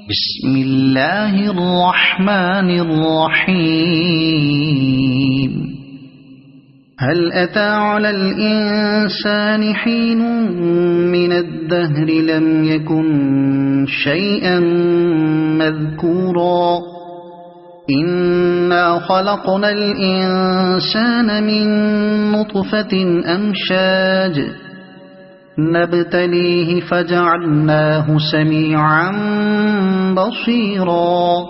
بسم الله الرحمن الرحيم. هل أتى على الإنسان حين من الدهر لم يكن شيئا مذكورا إنا خلقنا الإنسان من نطفة أمشاج نبتليه فجعلناه سميعا بصيرا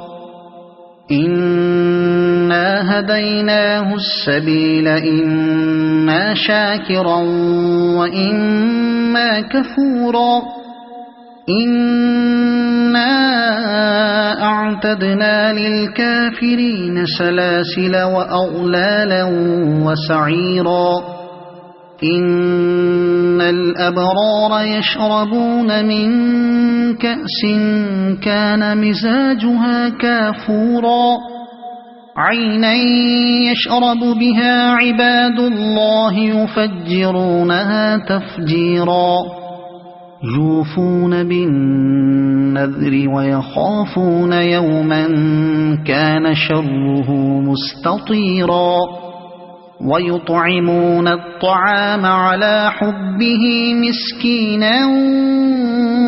إنا هديناه السبيل إما شاكرا وإما كفورا إنا أعتدنا للكافرين سلاسل وأغلالا وسعيرا إن الأبرار يشربون من كأس كان مزاجها كافورا عينا يشرب بها عباد الله يفجرونها تفجيرا يوفون بالنذر ويخافون يوما كان شره مستطيرا ويطعمون الطعام على حبه مسكينا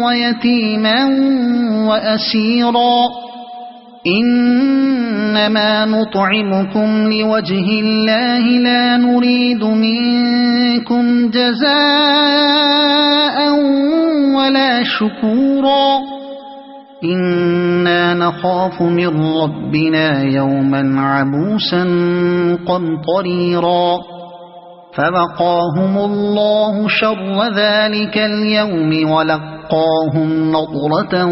ويتيما وأسيرا إنما نطعمكم لوجه الله لا نريد منكم جزاء ولا شكورا إنا نخاف من ربنا يوما عبوسا قمطريرا فوقاهم الله شر ذلك اليوم ولقاهم نضرة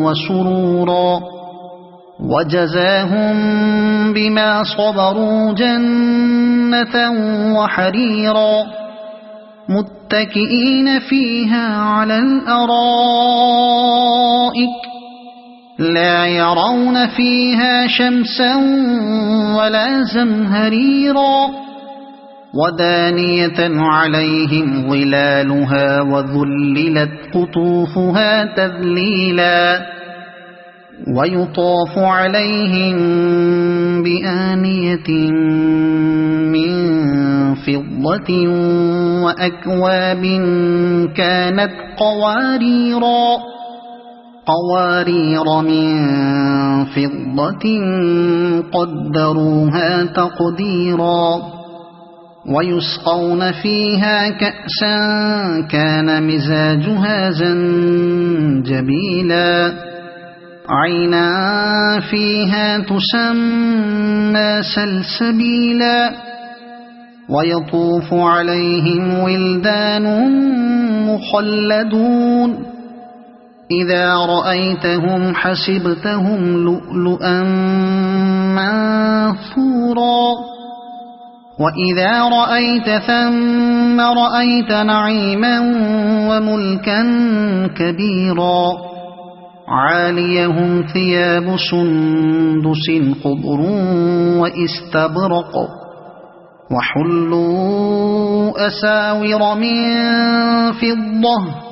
وسرورا وجزاهم بما صبروا جنة وحريرا متكئين فيها على الأرائك لا يرون فيها شمسا ولا زمهريرا ودانية عليهم ظلالها وذللت قطوفها تذليلا ويطاف عليهم بآنية من فضة وأكواب كانت قوارير من فضة قدروها تقديرا ويسقون فيها كأسا كان مزاجها زنجبيلا عينا فيها تسمى سلسبيلا ويطوف عليهم ولدان مخلدون إذا رأيتهم حسبتهم لؤلؤا منثورا وإذا رأيت ثم رأيت نعيما وملكا كبيرا عاليهم ثياب سندس خضر واستبرق وحلوا أساور من فضة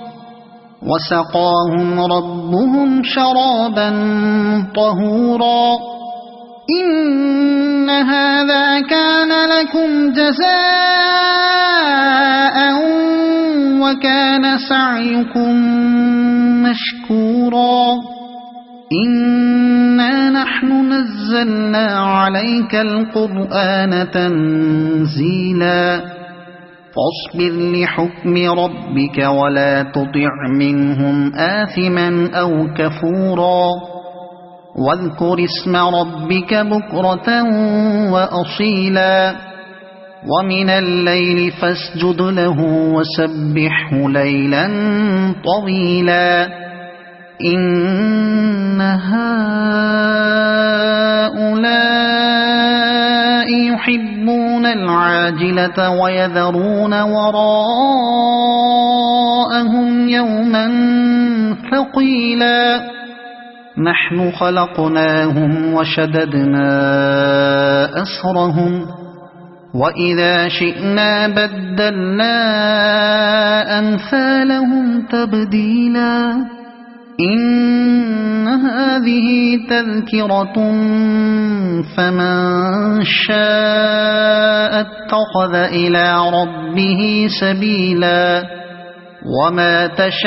وسقاهم ربهم شرابا طهورا إن هذا كان لكم جزاء وكان سعيكم مشكورا إنا نحن نزلنا عليك القرآن تنزيلا فاصبر لحكم ربك ولا تطع منهم آثما أو كفورا واذكر اسم ربك بكرة وأصيلا ومن الليل فاسجد له وسبحه ليلا طويلا إن هؤلاء يحبون العاجلة ويذرون وراءهم يوما ثقيلا نحن خلقناهم وشددنا أسرهم وإذا شئنا بدلنا أمثالهم تبديلا إن هذه تذكرة فمن شاء اتخذ إلى ربه سبيلا وما تشاءون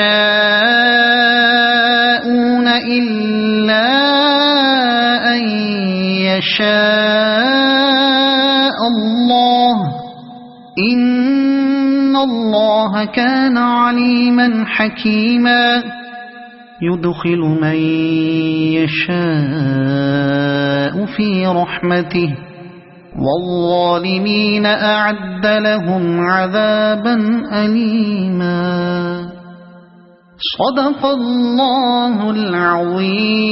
إلا أن يشاء الله إن الله كان عليما حكيما يدخل من يشاء في رحمته والظالمين أعد لهم عذابا أليما صدق الله العظيم.